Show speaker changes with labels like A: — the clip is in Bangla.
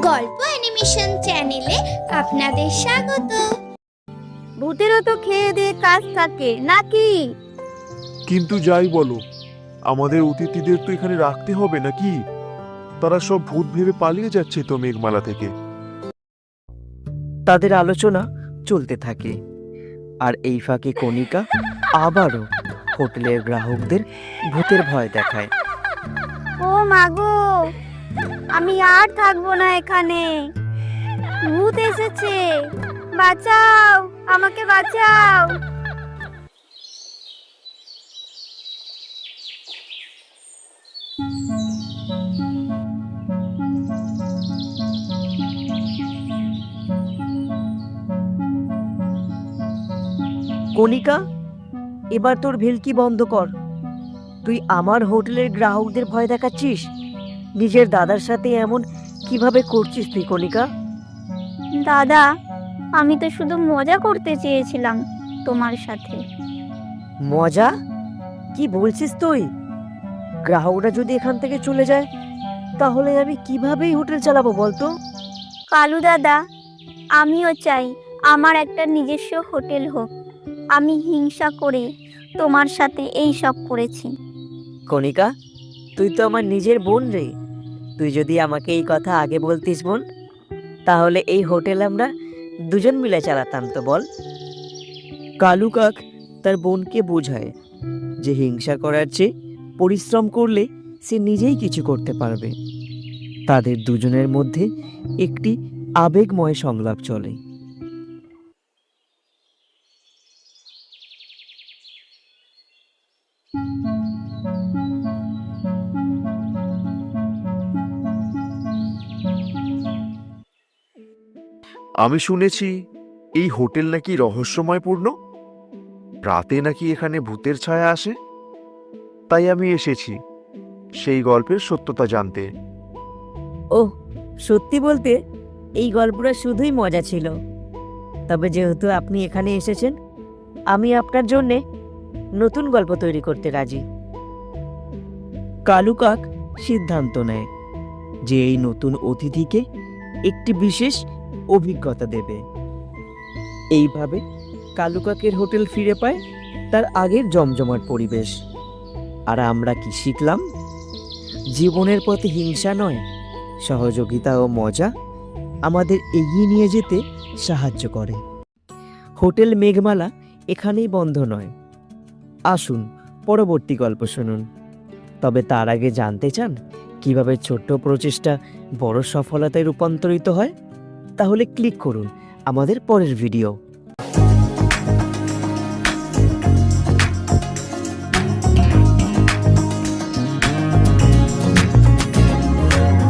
A: গল্প অ্যানিমেশন চ্যানেলে আপনাদের স্বাগত।
B: ভূতেরও তো খেয়ে দিয়ে কাজ থাকে নাকি?
C: কিন্তু যাই বলো, আমাদের অতিথিদের তো এখানে রাখতে হবে নাকি? তারা সব ভূত ভেবে পালিয়ে যাচ্ছে তো মেঘমালা থেকে।
D: তাদের আলোচনা চলতে থাকে, আর এই ফাঁকে কণিকা আবারও হোটেলের গ্রাহকদের ভূতের ভয় দেখায়।
B: ও মাগো, আমি আর থাকবো না এখানে, ভূত এসেছে, বাঁচাও, আমাকে বাঁচাও।
D: কণিকা, এবার তোর ভেলকি বন্ধ কর। তুই আমার হোটেলের গ্রাহকদের ভয় দেখাচ্ছিস? নিজের দাদার সাথে এমন কিভাবে করছিস তুই কণিকা?
B: দাদা, আমি তো শুধু মজা করতে চেয়েছিলাম তোমার সাথে।
D: মজা? কি বলছিস তুই? গ্রাহকরা যদি এখান থেকে চলে যায় তাহলে আমি কিভাবেই হোটেল চালাবো বলতো?
B: কালু দাদা, আমিও চাই আমার একটা নিজস্ব হোটেল হোক। আমি হিংসা করে তোমার সাথে এই সব করেছি।
D: কণিকা, তুই তো আমার নিজের বোন রে। তুই যদি আমাকে এই কথা আগে বলতিস বোন, তাহলে এই হোটেল আমরা দুজন মিলে চালাতাম তো বল। কালু কাক তার বোনকে বোঝায় যে হিংসা করার চেয়ে পরিশ্রম করলে সে নিজেই কিছু করতে পারবে। তাদের দুজনের মধ্যে একটি আবেগময় সংলাপ চলে।
C: আমি শুনেছি এই হোটেল নাকি রহস্যময়পূর্ণ, রাতে নাকি এখানে ভূতের ছায়া আসে। তাই আমি এসেছি সেই গল্পের সত্যতা জানতে।
D: ওহ, সত্যি বলতে এই গল্পটা শুধুই মজা ছিল। তবে যেহেতু আপনি এখানে এসেছেন, আমি আপনার জন্যে নতুন গল্প তৈরি করতে রাজি। কালু কাক সিদ্ধান্ত নেয় যে এই নতুন অতিথিকে একটি বিশেষ অভিজ্ঞতা দেবে। এইভাবে কালু কাকের হোটেল ফিরে পায় তার আগের জমজমাট পরিবেশ। আর আমরা কি শিখলাম? জীবনের পথে হিংসা নয়, সহযোগিতা ও মজা আমাদের এগিয়ে নিয়ে যেতে সাহায্য করে। হোটেল মেঘমালা এখানেই বন্ধ নয়। আসুন পরবর্তী গল্প শুনুন। তবে তার আগে জানতে চান কিভাবে ছোট্ট প্রচেষ্টা বড় সফলতায় রূপান্তরিত হয়? তাহলে ক্লিক করুন আমাদের পরের ভিডিও।